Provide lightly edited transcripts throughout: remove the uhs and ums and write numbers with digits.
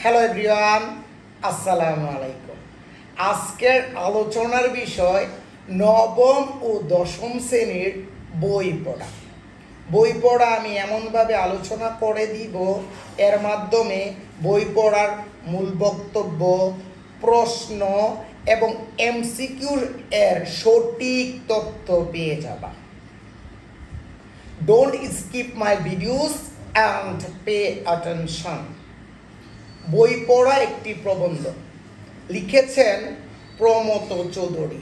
Hello everyone, আসসালামু আলাইকুম। আজকের আলোচনার বিষয় নবম ও দশম শ্রেণীর বই পড়া। বই পড়া আমি এমনভাবে আলোচনা করে দিব, এর মাধ্যমে বই পড়ার মূল বক্তব্য, প্রশ্ন এবং এমসিকিউ এর সঠিক তথ্য পেয়ে যাবা। Don't skip my videos and pay attention. বই পড়া একটি প্রবন্ধ, লিখেছেন প্রমথ চৌধুরী।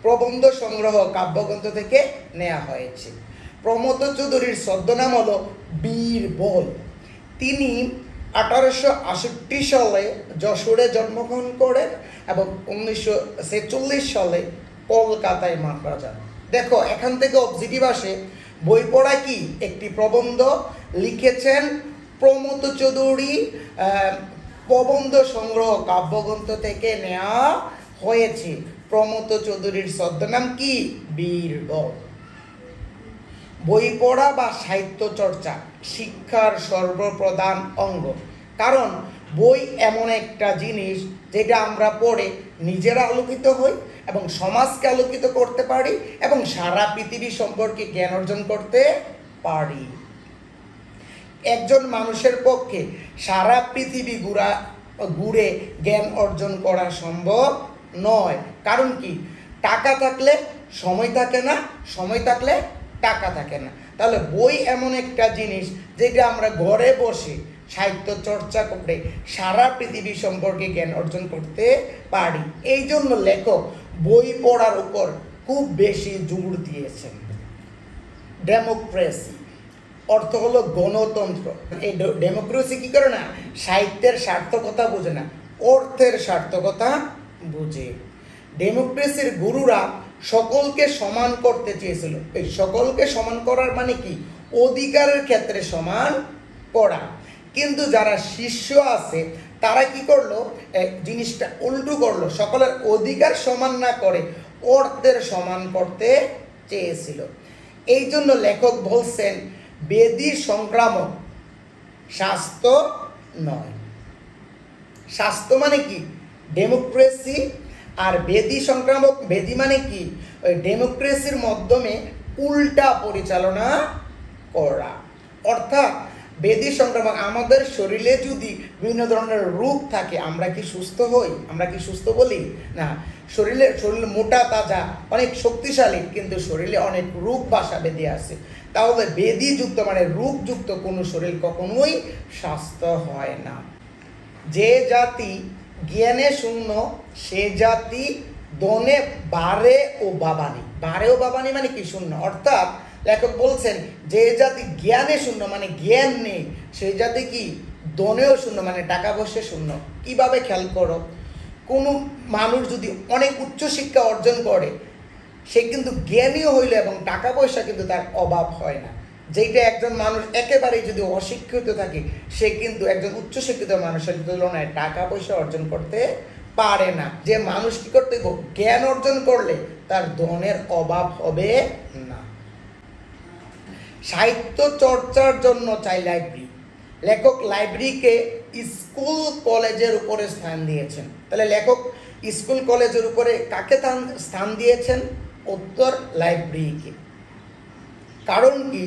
প্রবন্ধ সংগ্রহ কাব্যগ্রন্থ থেকে নেওয়া হয়েছে। প্রমথ চৌধুরীর ছদ্মনাম হলো বীরবল। তিনি 1868 সালে যশোরে জন্মগ্রহণ করেন এবং 1946 সালে কলকাতায় মারা যান। দেখো, এখান থেকে অবজেক্টিভ আসে, বই পড়া কি একটি প্রবন্ধ, লিখেছেন প্রমথ চৌধুরী। প্রবন্ধ সংগ্রহ কাব্যগ্রন্থ থেকে নেওয়া হয়েছে। প্রমথ চৌধুরীর ছদ্মনাম কি? বীরবল। বই পড়া বা সাহিত্য চর্চা শিক্ষার সর্বপ্রধান অঙ্গ। কারণ বই এমন একটা জিনিস যেটা আমরা পড়ে নিজেরা আলোকিত হই এবং সমাজকে আলোকিত করতে পারি এবং সারা পৃথিবী সম্পর্কে জ্ঞান অর্জন করতে পারি। একজন মানুষের পক্ষে সারা পৃথিবী ঘুরে জ্ঞান অর্জন করা সম্ভব নয়। কারণ কি? টাকা থাকলে সময় থাকে না, সময় থাকলে টাকা থাকে না। তাহলে বই এমন একটা জিনিস যেটা আমরা ঘরে বসে সাহিত্য চর্চা করে সারা পৃথিবী সম্পর্কে জ্ঞান অর্জন করতে পারি। এই জন্য লেখক বই পড়ার উপর খুব বেশি জোর দিয়েছেন। ডেমোক্রেসি অর্থ হলো গণতন্ত্র। এই ডেমোক্রেসি কি করে না? সাহিত্যের সার্থকতা বোঝে না, অর্থের সার্থকতা বুঝে। ডেমোক্রেসির গুরুরা সকলকে সমান করতে চেয়েছিল। এই সকলকে সমান করার মানে কি? অধিকারের ক্ষেত্রে সমান করা। কিন্তু যারা শিষ্য আছে তারা কি করলো? জিনিসটা উল্টো করলো, সকলের অধিকার সমান না করে অর্থের সমান করতে চেয়েছিল। এই জন্য লেখক বলছেন বেদী সংক্রামক, স্বাস্থ্য নয়। স্বাস্থ্য মানে কি? ডেমোক্রেসি। আর বেদী সংক্রামক, বেদী মানে কি? ওই ডেমোক্রেসির মাধ্যমে উল্টা পরিচালনা করা। অর্থাৎ বেদী সংক্রামক, আমাদের শরীরে যদি বিভিন্ন ধরনের রোগ থাকে আমরা কি সুস্থ হই? আমরা কি সুস্থ বলি না? শরীর মোটা তাজা অনেক শক্তিশালী, কিন্তু শরীরে অনেক রোগ বাসা বেঁধে আছে। তাহলে বেদীযুক্ত মানে রোগযুক্ত কোনো শরীর কখনোই স্বাস্থ্য হয় না। যে জাতি জ্ঞানে শূন্য সে জাতি দনে বারে ও বাবানি। বারে ও বাবানি মানে কি? শূন্য। অর্থাৎ লেখক বলছেন যে জাতি জ্ঞানে শূন্য মানে জ্ঞান নেই, সেই জাতি কি? দনেও শূন্য মানে টাকা পয়সা শূন্য। কিভাবে? খেয়াল করো, কোনো মানুষ যদি অনেক উচ্চশিক্ষা অর্জন করে সে কিন্তু জ্ঞানীও হইল এবং টাকা পয়সা কিন্তু তার অভাব হয় না। যেটা একজন মানুষ একেবারেই যদি অশিক্ষিত থাকে সে কিন্তু একজন উচ্চশিক্ষিত মানুষের তুলনায় টাকা পয়সা অর্জন করতে পারে না। যে মানুষ কি করতে হবে? জ্ঞান অর্জন করলে তার ধনের অভাব হবে না। সাহিত্য চর্চার জন্য চাই লাইব্রেরি। লেখক লাইব্রেরিকে স্কুল কলেজের উপরে স্থান দিয়েছেন। তাহলে লেখক স্কুল কলেজের উপরে কাকে স্থান দিয়েছেন? উত্তর, লাইব্রেরিকে। কারণ কি?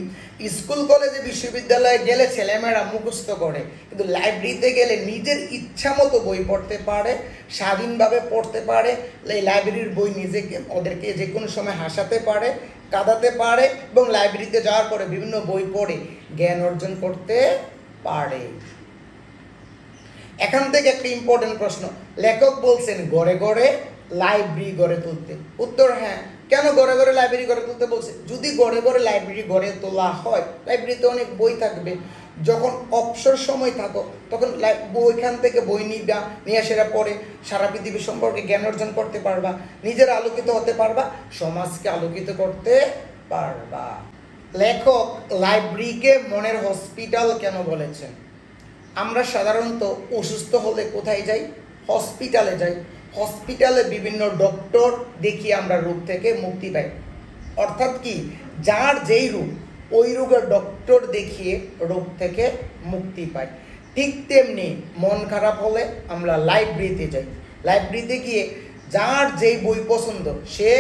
স্কুল কলেজে বিশ্ববিদ্যালয়ে গেলে ছেলেমেয়েরা মুখস্থ করে, কিন্তু লাইব্রেরিতে গেলে নিজের ইচ্ছা মতো বই পড়তে পারে, স্বাধীনভাবে পড়তে পারে। এই লাইব্রেরির বই নিজেকে ওদেরকে যে কোনো সময় হাসাতে পারে, কাঁদাতে পারে এবং লাইব্রেরিতে যাওয়ার পরে বিভিন্ন বই পড়ে জ্ঞান অর্জন করতে পারে। এখান থেকে একটা ইম্পর্টেন্ট প্রশ্ন, লেখক বলছেন ঘরে ঘরে লাইব্রেরি গড়ে তুলতে। উত্তর, হ্যাঁ। কেন ঘরে ঘরে লাইব্রেরি গড়ে তুলতে বলছে? যদি ঘরে ঘরে লাইব্রেরি গড়ে তোলা হয়, লাইব্রেরিতে অনেক বই থাকবে। যখন অবসর সময় থাকো তখন ওইখান থেকে বই নিয়ে সেরা পড়ে সারা পৃথিবী সম্পর্কে জ্ঞান অর্জন করতে পারবা, নিজের আলোকিত হতে পারবা, সমাজকে আলোকিত করতে পারবা। লেখক লাইব্রেরিকে মনের হসপিটাল কেন বলেছেন? আমরা সাধারণত অসুস্থ হলে কোথায় যাই? হসপিটালে যাই। হসপিটালে বিভিন্ন ডক্টর দেখিয়ে আমরা রোগ থেকে মুক্তি পাই। অর্থাৎ কি? যার যেই রোগ ওই রোগের ডক্টর দেখিয়ে রোগ থেকে মুক্তি পায়। ঠিক তেমনি মন খারাপ হলে আমরা লাইব্রেরিতে যাই, লাইব্রেরিতে গিয়ে যার যেই বই পছন্দ সে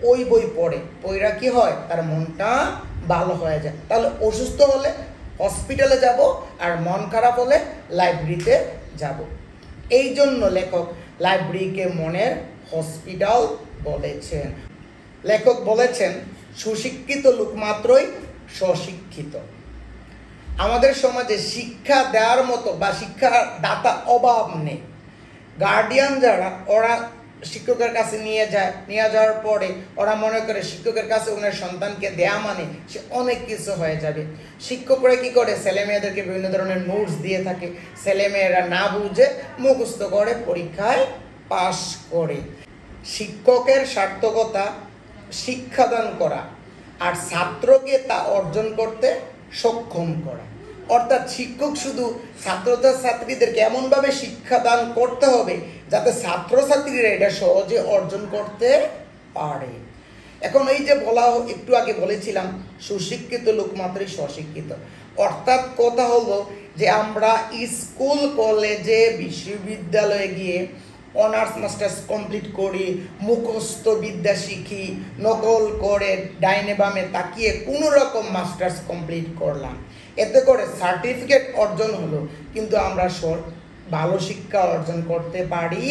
ওই বই পড়ে, পড়া কি হয় তার মনটা ভালো হয়ে যায়। তাহলে অসুস্থ হলে হসপিটালে যাব, আর মন খারাপ হলে লাইব্রেরিতে যাব। এই জন্য লেখক লাইব্রেরিকে মনের হসপিটাল বলেছেন। লেখক বলেছেন সুশিক্ষিত লোক মাত্রই স্বশিক্ষিত। আমাদের সমাজে শিক্ষা দেওয়ার মতো বা শিক্ষাদাতা অভাব নেই। গার্ডিয়ান যারা, ওরা শিক্ষকের কাছে নিয়ে যাওয়ার পরে ওরা মনে করে শিক্ষকের কাছে ওনার সন্তানকে দেয়া মানে সে অনেক কিছু হয়ে যাবে। শিক্ষকরা কি করে, ছেলে মেয়েদেরকে বিভিন্ন ধরনের নোটস দিয়ে থাকে, ছেলে মেয়েরা না বুঝে মুখস্থ করে পরীক্ষায় পাস করে। শিক্ষকের সার্থকতা শিক্ষাদান করা আর ছাত্রকে তা অর্জন করতে সক্ষম করা। অর্থাৎ শিক্ষক শুধু ছাত্রছাত্রীদেরকে এমনভাবে শিক্ষাদান করতে হবে যাতে ছাত্রছাত্রীরা এটা সহজে অর্জন করতে পারে। এখন এই যে একটু আগে বলেছিলাম সুশিক্ষিত লোক মাত্রই স্বশিক্ষিত, অর্থাৎ কথা হলো যে আমরা স্কুল কলেজে বিশ্ববিদ্যালয়ে গিয়ে অনার্স মাস্টার্স কমপ্লিট করি, মুখস্থ বিদ্যা শিখি, নকল করে ডাইনে বামে তাকিয়ে কোনো রকম মাস্টার্স কমপ্লিট করলাম, এতে করে সার্টিফিকেট অর্জন হলো, কিন্তু আমরা ভালো শিক্ষা অর্জন করতে পারি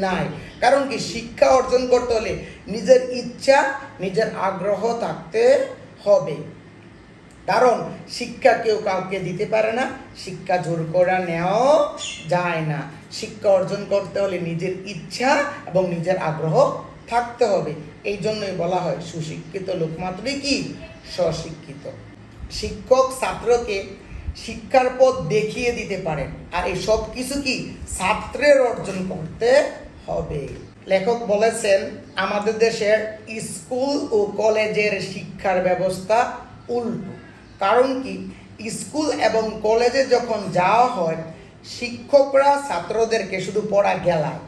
নাই। কারণ কি, শিক্ষা অর্জন করতে হলে নিজের ইচ্ছা নিজের আগ্রহ থাকতে হবে। কারণ শিক্ষা কেউ কাউকে দিতে পারে না, শিক্ষা জোর করে নেওয়া যায় না। শিক্ষা অর্জন করতে হলে নিজের ইচ্ছা এবং নিজের আগ্রহ থাকতে হবে। এই জন্যই বলা হয় সুশিক্ষিত লোক মাত্রই কি স্বশিক্ষিত। শিক্ষক ছাত্রকে শিক্ষার পথ দেখিয়ে দিতে পারেন, আর এই সব কিছু কি ছাত্রের অর্জন করতে হবে। লেখক বলেছেন আমাদের দেশের স্কুল ও কলেজের শিক্ষার ব্যবস্থা উল্টো। কারণ কি, স্কুল এবং কলেজে যখন যাওয়া হয় শিক্ষকরা ছাত্রদেরকে শুধু পড়া গেলায়,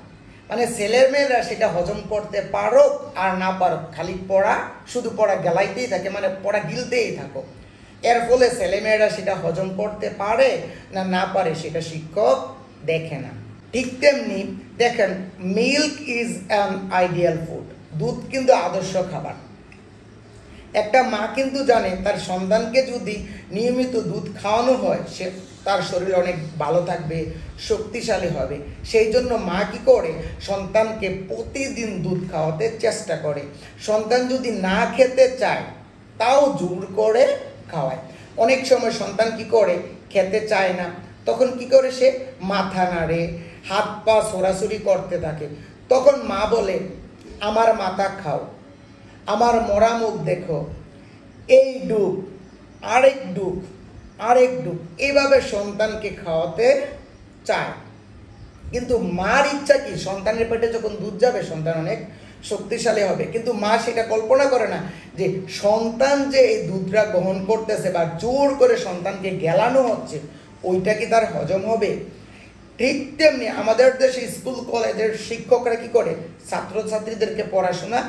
মানে ছেলের মেয়েরা সেটা হজম করতে পারো আর না পারো, খালি শুধু পড়া গেলাইতেই থাকে, মানে পড়া গিলতেই থাকো। এর ফলে ছেলেমেয়েরা সেটা হজম করতে পারে না পারে সেটা শিক্ষক দেখে না। ঠিক তেমনি দেখেন, milk is an ideal food, দুধ কিন্তু আদর্শ খাবার। একটা মা কিন্তু জানে তার সন্তানকে যদি নিয়মিত দুধ খাওয়ানো হয় সে তার শরীর অনেক ভালো থাকবে, শক্তিশালী হবে। সেই জন্য মা কি করে, সন্তানকে প্রতিদিন দুধ খাওয়াতে চেষ্টা করে। সন্তান যদি না খেতে চায় তাও জোর করে খাওয়ায়। অনেক সময় সন্তান কি করে, খেতে চায় না, তখন কি করে, সে মাথা নাড়ে, হাত পা সরাসরি করতে থাকে। তখন মা বলে আমার মাথা খাও, আমার মরা মুখ দেখো, এই ডুব, আরেক ডুব, আরেক ডুব, এইভাবে সন্তানকে খাওয়াতে চায়। কিন্তু মার ইচ্ছা কি, সন্তানের পেটে যখন দুধ যাবে সন্তান অনেক শক্তিশালী হবে। কিন্তু মা সেটা কল্পনা করে না যে সন্তান যে এই দুধটা গ্রহণ করতেছে বা জোর করে সন্তানকে গেলানো হচ্ছে, ওইটা কি তার হজম হবে? ঠিক তেমনি আমাদের দেশে স্কুল কলেজের শিক্ষকরা কি করে, ছাত্রছাত্রীদেরকে পড়াশোনা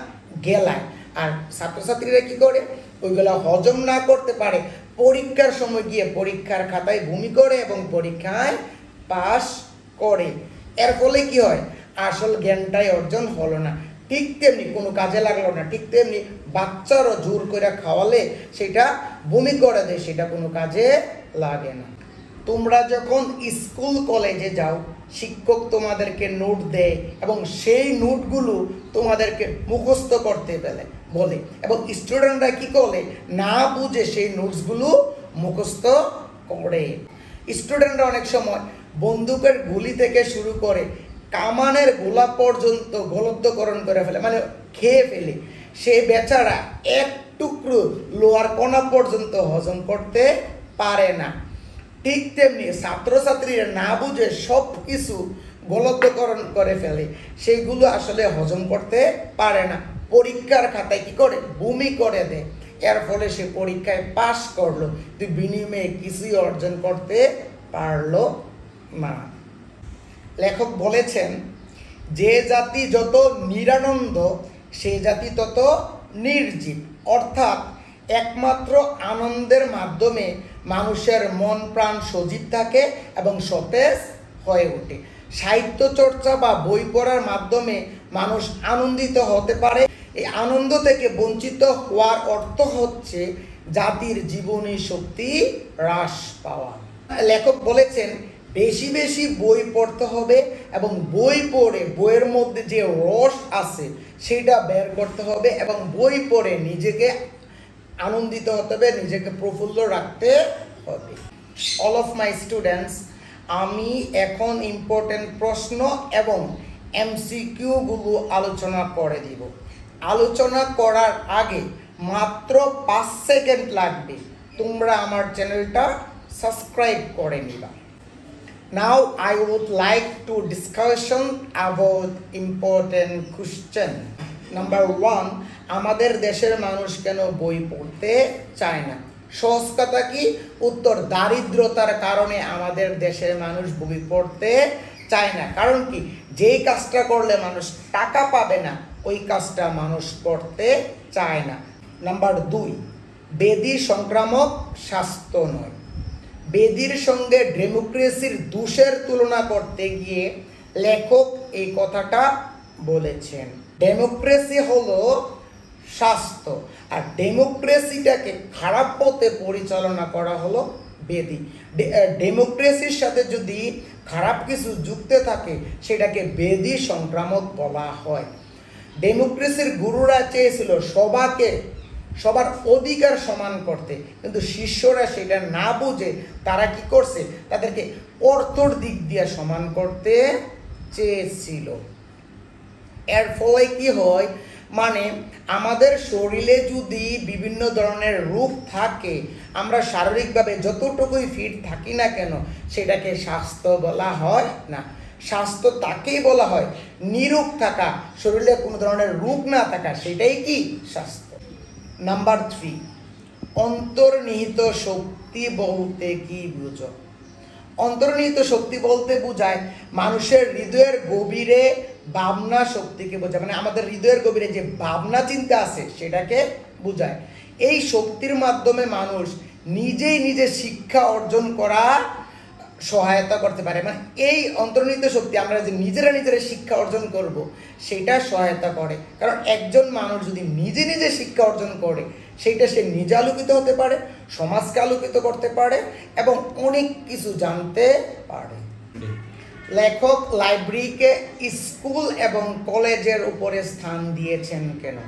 গেলায়, আর ছাত্রছাত্রীরা কি করে, ওইগুলো হজম না করতে পারে পরীক্ষার সময় গিয়ে পরীক্ষার খাতায় ভূমি করে এবং পরীক্ষায় পাস করে। এর ফলে কি হয়, আসল জ্ঞানটাই অর্জন হলো না, ঠিক তেমনি কোনো কাজে লাগলো না। ঠিক তেমনি বাচ্চারও জোর করে খাওয়ালে সেটা বমি করে দেয়, সেটা কোনো কাজে লাগে না। তোমরা যখন স্কুল কলেজে যাও শিক্ষক তোমাদেরকে নোট দেয় এবং সেই নোটগুলো তোমাদেরকে মুখস্থ করতে বলে, এবং স্টুডেন্টরা কি করে, না বুঝে সেই নোটসগুলো মুখস্থ করে। স্টুডেন্টরা অনেক সময় বন্দুকের গুলি থেকে শুরু করে কামানের গোলা পর্যন্ত গলতকরণ করে ফেলে, মানে খেয়ে ফেলে। সে বেচারা এক টুকরো লোহার কণা পর্যন্ত হজম করতে পারে না। ঠিক তেমনি ছাত্রছাত্রীরা না বুঝে সব কিছু গলতকরণ করে ফেলে, সেইগুলো আসলে হজম করতে পারে না। পরীক্ষার খাতায় কি করে, বমি করে দেয়। এর ফলে সে পরীক্ষায় পাশ করলো, তুই বিনিময়ে কিছুই অর্জন করতে পারলো না। লেখক বলেছেন যে জাতি যত নিরানন্দ সে জাতি তত নির্জীব। অর্থাৎ একমাত্র আনন্দের মাধ্যমে মানুষের মন প্রাণ সজীব থাকে এবং সতেজ হয়ে ওঠে। সাহিত্য চর্চা বা বই পড়ার মাধ্যমে মানুষ আনন্দিত হতে পারে। এই আনন্দ থেকে বঞ্চিত হওয়ার অর্থ হচ্ছে জাতির জীবনী শক্তি হ্রাস পাওয়া। লেখক বলেছেন বেশি বেশি বই পড়তে হবে এবং বই পড়ে বইয়ের মধ্যে যে রস আছে সেটা বের করতে হবে এবং বই পড়ে নিজেকে আনন্দিত হতে হবে, নিজেকে প্রফুল্ল রাখতে হবে। অল অফ মাই স্টুডেন্টস, আমি এখন ইম্পর্টেন্ট প্রশ্ন এবং এমসিকিউগুলো আলোচনা করে দিব। আলোচনা করার আগে মাত্র 5 সেকেন্ড লাগবে, তোমরা আমার চ্যানেলটা সাবস্ক্রাইব করে নিবা। Now I would like to discussion about important question. Number 1, আমাদের দেশের মানুষ কেন বই পড়তে চায় না? সহজ কথা কি? উত্তর, দারিদ্রতার কারণে আমাদের দেশের মানুষ বই পড়তে চায় না। কারণ কি? যেই কাজটা করলে মানুষ টাকা পাবে না ওই কাজটা মানুষ করতে চায় না। নাম্বার 2, ব্যাধি সংক্রামক, স্বাস্থ্য নয়। ব্যাধির সঙ্গে ডেমোক্রেসির দোষের তুলনা করতে গিয়ে লেখক এই কথাটা বলেছেন। ডেমোক্রেসি হলো স্বাস্থ্য, আর ডেমোক্রেসিটাকে খারাপ পথে পরিচালনা করা হলো ব্যাধি। ডেমোক্রেসির সাথে যদি খারাপ কিছু যুক্ত থাকে সেটাকে ব্যাধি সংক্রামক বলা হয়। ডেমোক্রেসির গুরুরা চেয়েছিল সবার অধিকার সমান করতে, কিন্তু শিষ্যরা সেটা না বুঝে তারা কি করছে, তাদেরকে অর্থর দিক দিয়ে সমান করতে চেয়েছিল। এর ফলে কি হয়, মানে আমাদের শরীরে যদি বিভিন্ন ধরনের রোগ থাকে, আমরা শারীরিকভাবে যতটুকুই ফিট থাকি না কেন সেটাকে স্বাস্থ্য বলা হয় না। স্বাস্থ্য তাকেই বলা হয় নিরোগ থাকা, শরীরে কোনো ধরনের রোগ না থাকা, সেটাই কি স্বাস্থ্য। নাম্বার 3, অন্তর্নিহিত শক্তি বলতে কি বুঝো? অন্তর্নিহিত শক্তি বলতে বোঝায় মানুষের হৃদয়ের গভীরে ভাবনা শক্তিকে বোঝায়, মানে আমাদের হৃদয়ের গভীরে যে ভাবনা চিন্তা আছে সেটাকে বোঝায়। এই শক্তির মাধ্যমে মানুষ নিজে শিক্ষা অর্জন করা সহায়তা করতে পারে। মানে এই অন্তর্নিহিত শক্তি আমরা যে নিজেরা শিক্ষা অর্জন করব সেটা সহায়তা করে। কারণ একজন মানুষ যদি নিজে শিক্ষা অর্জন করে সেইটা সে নিজে আলোকিত হতে পারে, সমাজকে আলোকিত করতে পারে এবং অনেক কিছু জানতে পারে। লেখক লাইব্রেরিকে স্কুল এবং কলেজের উপরে স্থান দিয়েছেন কেন?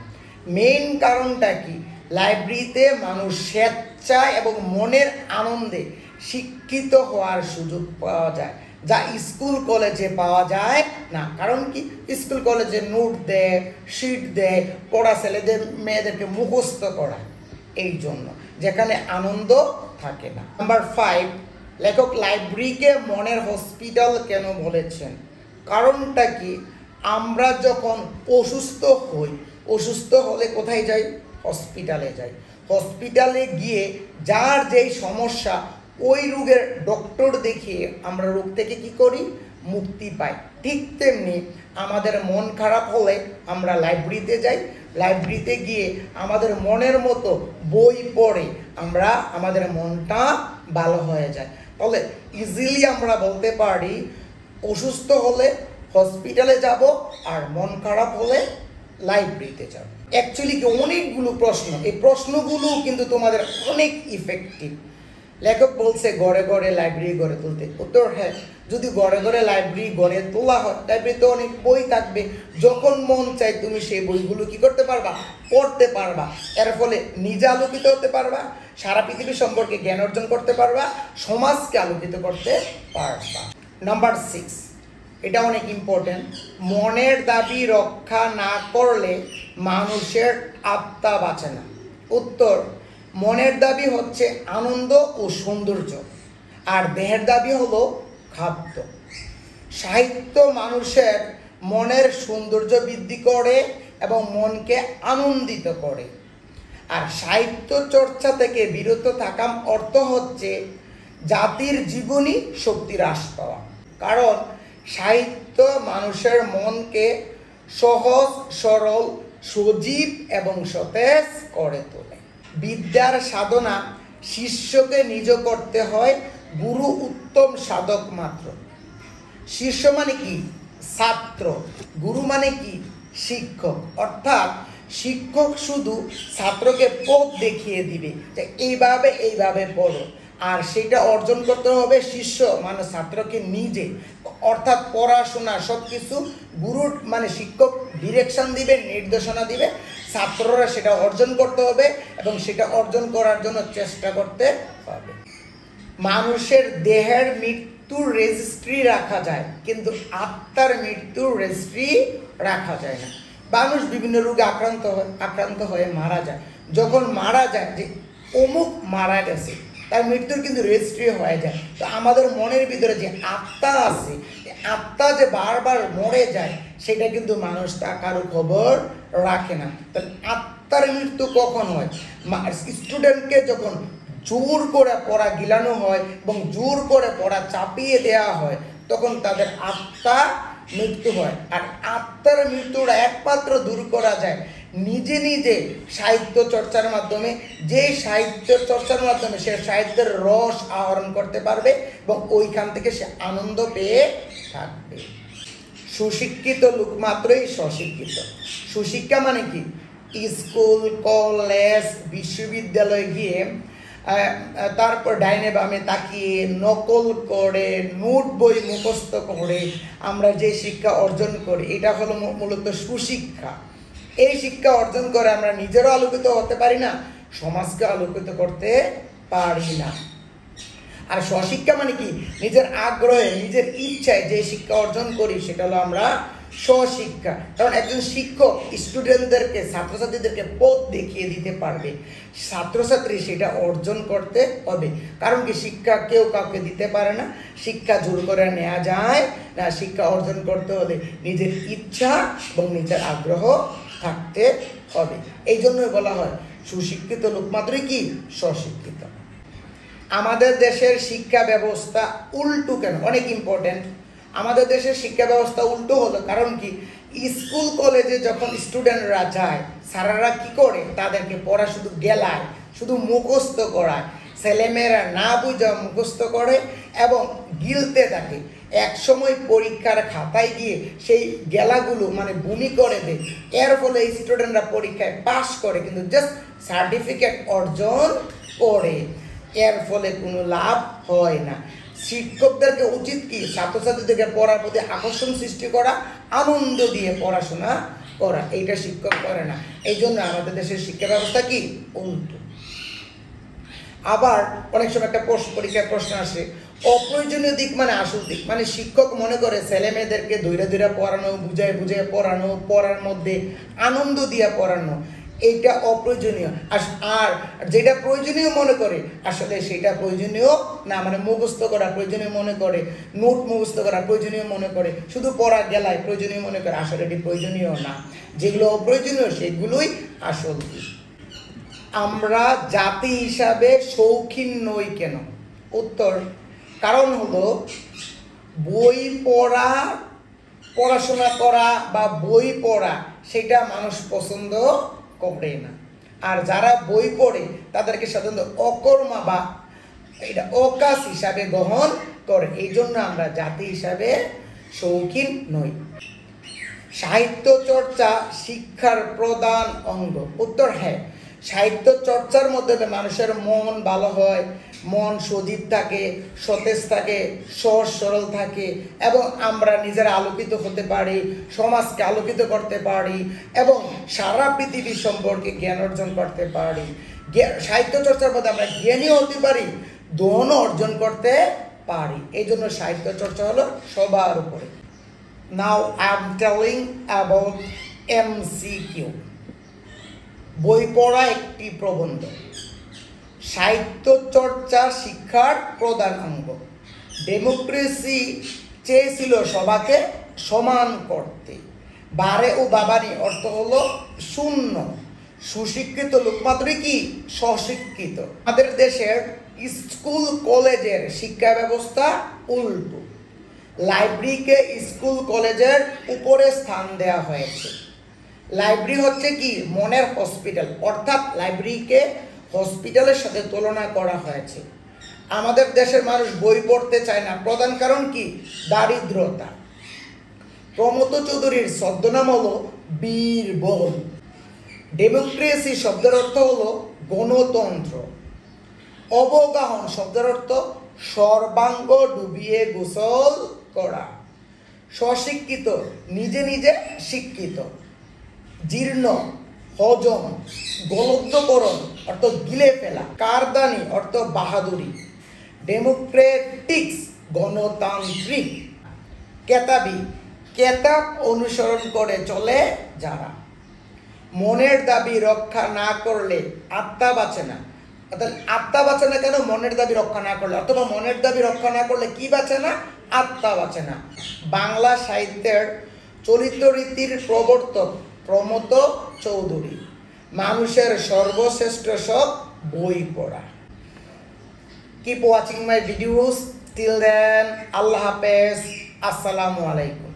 মেইন কারণটা কি? লাইব্রেরিতে মানুষ স্বেচ্ছায় এবং মনের আনন্দে শিক্ষিত হওয়ার সুযোগ পাওয়া যায়, যা স্কুল কলেজে পাওয়া যায় না। কারণ কি? স্কুল কলেজে নোট দেয়, শিট দেয়, পড়া ছেলেদের মেয়েদেরকে মুখস্থ করা, এই জন্য, যেখানে আনন্দ থাকে না। নাম্বার 5, লেখক লাইব্রেরিকে মনের হসপিটাল কেন বলেছেন? কারণটা কি? আমরা যখন অসুস্থ হলে কোথায় যাই? হসপিটালে যাই। হসপিটালে গিয়ে যার যেই সমস্যা ওই রোগের ডক্টর দেখিয়ে আমরা রোগ থেকে কি করি? মুক্তি পাই। ঠিক তেমনি আমাদের মন খারাপ হলে আমরা লাইব্রেরিতে যাই, লাইব্রেরিতে গিয়ে আমাদের মনের মতো বই পড়ে আমাদের মনটা ভালো হয়ে যায়। তাহলে ইজিলি আমরা বলতে পারি অসুস্থ হলে হসপিটালে যাব আর মন খারাপ হলে লাইব্রেরিতে যাব। অ্যাকচুয়ালি অনেকগুলো প্রশ্ন, এই প্রশ্নগুলো কিন্তু তোমাদের অনেক ইফেক্টিভ। লেখক বলছে ঘরে ঘরে লাইব্রেরি গড়ে তুলতে। উত্তর, হ্যাঁ, যদি ঘরে ঘরে লাইব্রেরি গড়ে তোলা হয়, লাইব্রেরিতে অনেক বই থাকবে, যখন মন চাই তুমি সেই বইগুলো কি করতে পারবা? পড়তে পারবা। এর ফলে নিজে আলোকিত হতে পারবা, সারা পৃথিবী সম্পর্কে জ্ঞান অর্জন করতে পারবা, সমাজকে আলোকিত করতে পারবা। নাম্বার 6, এটা অনেক ইম্পর্টেন্ট, মনের দাবি রক্ষা না করলে মানুষের আত্মা বাঁচে না। উত্তর, মনের দাবি হচ্ছে আনন্দ ও সৌন্দর্য, আর দেহের দাবি হলো খাদ্য। সাহিত্য মানুষের মনের সৌন্দর্য বৃদ্ধি করে এবং মনকে আনন্দিত করে। আর সাহিত্য চর্চা থেকে বিরত থাকা অর্থ হচ্ছে জাতির জীবনী শক্তি হ্রাস পাওয়া। কারণ সাহিত্য মানুষের মনকে সহজ, সরল, সজীব এবং সতেজ করে তোলে। বিদ্যার সাধনা শিষ্যকে নিজ করতে হয়, গুরু উত্তম সাধক মাত্র। শিষ্য মানে কি? ছাত্র। গুরু মানে কি? শিক্ষক। অর্থাৎ শিক্ষক শুধু ছাত্রকে পথ দেখিয়ে দিবে যে এইভাবে পড়ো, আর সেটা অর্জন করতে হবে শিষ্য মানে ছাত্রকে নিজে। অর্থাৎ পড়াশোনা সব কিছু গুরুর মানে শিক্ষক ডিরেকশন দিবে, নির্দেশনা দিবে, ছাত্ররা সেটা অর্জন করতে হবে এবং সেটা অর্জন করার জন্য চেষ্টা করতে হবে। মানুষের দেহের মৃত্যুর রেজিস্ট্রি রাখা যায়, কিন্তু আত্মার মৃত্যুর রেজিস্ট্রি রাখা যায় না। মানুষ বিভিন্ন রোগে আক্রান্ত হয়ে মারা যায়। যখন মারা যায় যে অমুক মারা গেছে, তার মৃত্যুর কিন্তু রেজিস্ট্রি হয়ে যায়। তো আমাদের মনের ভিতরে যে আত্মা আছে, আত্মা যে বারবার মরে যায়, সেটা কিন্তু মানুষ তা কারো খবর রাখে না। তাহলে আত্মার মৃত্যু কখন হয়? স্টুডেন্টকে যখন জোর করে পড়া গিলানো হয় এবং জোর করে পড়া চাপিয়ে দেওয়া হয়, তখন তাদের আত্মা মৃত্যু হয়। আর আত্মার মৃত্যুটা একমাত্র দূর করা যায় নিজে নিজে সাহিত্য চর্চার মাধ্যমে। যে সাহিত্য চর্চার মাধ্যমে সে সাহিত্যের রস আহরণ করতে পারবে এবং ওইখান থেকে সে আনন্দ পেয়ে থাকবে। সুশিক্ষিত লোক মাত্রই স্বশিক্ষিত। সুশিক্ষা মানে কি? স্কুল, কলেজ, বিশ্ববিদ্যালয়ে গিয়ে তারপর ডাইনে বামে তাকিয়ে নকল করে নোট বই মুখস্থ করে আমরা যে শিক্ষা অর্জন করি, এটা হলো মূলত সুশিক্ষা। এই শিক্ষা অর্জন করে আমরা নিজেরও আলোকিত হতে পারি না, সমাজকে আলোকিত করতে পারি না। আর স্বশিক্ষা মানে কি? নিজের আগ্রহে, নিজের ইচ্ছায় যে শিক্ষা অর্জন করি সেটা হলো আমরা স্বশিক্ষা। কারণ একজন শিক্ষক স্টুডেন্টদেরকে, ছাত্রছাত্রীদেরকে পথ দেখিয়ে দিতে পারবে, ছাত্রছাত্রী সেটা অর্জন করতে হবে। কারণ কি? শিক্ষা কেউ কাউকে দিতে পারে না, শিক্ষা জোর করে নেওয়া যায় না। শিক্ষা অর্জন করতে হলে নিজের ইচ্ছা এবং নিজের আগ্রহ থাকতে হবে। এই জন্যই বলা হয় সুশিক্ষিত লোক মাত্রই কি? স্বশিক্ষিত। আমাদের দেশের শিক্ষা ব্যবস্থা উল্টো কেন? অনেক ইম্পর্টেন্ট। আমাদের দেশের শিক্ষা ব্যবস্থা উল্টো হলো কারণ কি? স্কুল কলেজে যখন স্টুডেন্টরা যায়, স্যারেরা কি করে? তাদেরকে পড়া শুধু গেলায়, শুধু মুখস্থ করায়। ছেলেমেয়েরা না বুঝা মুখস্থ করে এবং গিলতে থাকে। এক সময় পরীক্ষার খাতায় গিয়ে সেই গেলাগুলো মানে বমি করে দেয়। এর ফলে স্টুডেন্টরা পরীক্ষায় পাশ করে কিন্তু জাস্ট সার্টিফিকেট অর্জন করে, এর ফলে কোনো লাভ হয় না। শিক্ষকদেরকে উচিত কি? ছাত্রছাত্রীদেরকে পড়ার প্রতি আকর্ষণ সৃষ্টি করা, আনন্দ দিয়ে পড়াশোনা করা। এইটা শিক্ষক করে না। এই জন্য আমাদের দেশের শিক্ষা ব্যবস্থা কি? উল্টো। আবার অনেক সময় একটা পরীক্ষার প্রশ্ন আসে, অপ্রয়োজনীয় দিক মানে আসল দিক। মানে শিক্ষক মনে করে ছেলে মেয়েদেরকে ধৈর্য পড়ানো, বুঝায় পড়ানো, পড়ার মধ্যে আনন্দ দিয়ে পড়ানো, এইটা অপ্রয়োজনীয়। আর যেটা প্রয়োজনীয় মনে করে আসলে সেটা প্রয়োজনীয় না। মানে মুখস্থ করা প্রয়োজনীয় মনে করে, নোট মুখস্থ করা প্রয়োজনীয় মনে করে, শুধু পড়া গেলায় প্রয়োজনীয় মনে করে, আসলে এটি প্রয়োজনীয় না। যেগুলো অপ্রয়োজনীয় সেগুলোই আসল। আমরা জাতি হিসাবে শৌখিন নই কেন? উত্তর, কারণ হলো বই পড়া, পড়াশোনা করা বা বই পড়া সেটা মানুষ পছন্দ করে না। আর যারা বই পড়ে তাদেরকে সাধারণত অকর্মা বা এটা অকাজ হিসাবে গ্রহণ করে। এই জন্য আমরা জাতি হিসাবে শৌখিন নই। সাহিত্য চর্চা শিক্ষার প্রধান অঙ্গ। উত্তর, হ্যাঁ। সাহিত্য চর্চার মধ্যে মানুষের মন ভালো হয়, মন সজীব থাকে, সতেজ থাকে, সহজ সরল থাকে এবং আমরা নিজেরা আলোকিত হতে পারি, সমাজকে আলোকিত করতে পারি এবং সারা পৃথিবী সম্পর্কে জ্ঞান অর্জন করতে পারি। সাহিত্য চর্চার মধ্যে আমরা জ্ঞানীও হতে পারি, দহনও অর্জন করতে পারি। এই জন্য সাহিত্য চর্চা হলো সবার উপরে। Now I am telling about MCQ। বই পড়া একটি প্রবন্ধ। সাহিত্য চর্চা শিক্ষার প্রধান অঙ্গ। ডেমোক্রেসি চেয়েছিল সবাকে সমান করতে। বারে ও বাবারি অর্থ হলো শূন্য। সুশিক্ষিত লোক মাত্রই কি? স্বশিক্ষিত। আমাদের দেশের স্কুল কলেজের শিক্ষা ব্যবস্থা উল্টো। লাইব্রেরিকে স্কুল কলেজের উপরে স্থান দেওয়া হয়েছে। লাইব্রেরি হচ্ছে কি? মনের হসপিটাল। অর্থাৎ লাইব্রেরিকে হসপিটালের সাথে তুলনা করা হয়েছে। আমাদের দেশের মানুষ বই পড়তে চায় না, প্রধান কারণ কি? দারিদ্রতা। প্রমথ চৌধুরীর ছদ্মনাম হলো বীরবল। ডেমোক্রেসি শব্দের অর্থ হলো গণতন্ত্র। অবগাহন শব্দের অর্থ সর্বাঙ্গ ডুবিয়ে গোসল করা। স্বশিক্ষিত নিজে নিজে শিক্ষিত। জীর্ণ হজম, গলব্ধকরণ অর্থ গিলে ফেলা। কারদানি অর্থ বাহাদুরি। ডেমোক্রেটিক্স গণতান্ত্রিক। কেতাবি কেতাব অনুসরণ করে চলে যারা। মনের দাবি রক্ষা না করলে আত্মা বাঁচে না। অর্থাৎ আত্মা বাঁচে না কেন? মনের দাবি রক্ষা না করলে, অথবা মনের দাবি রক্ষা না করলে কি বাঁচে না? আত্মা বাঁচে না। বাংলা সাহিত্যের চরিত্র রীতির প্রবর্তক প্রমথ চৌধুরী। মানুষের সর্বশ্রেষ্ঠ সব বই পড়া। Keep watching my videos. Till then, Allah Hafiz. Assalamu alaikum.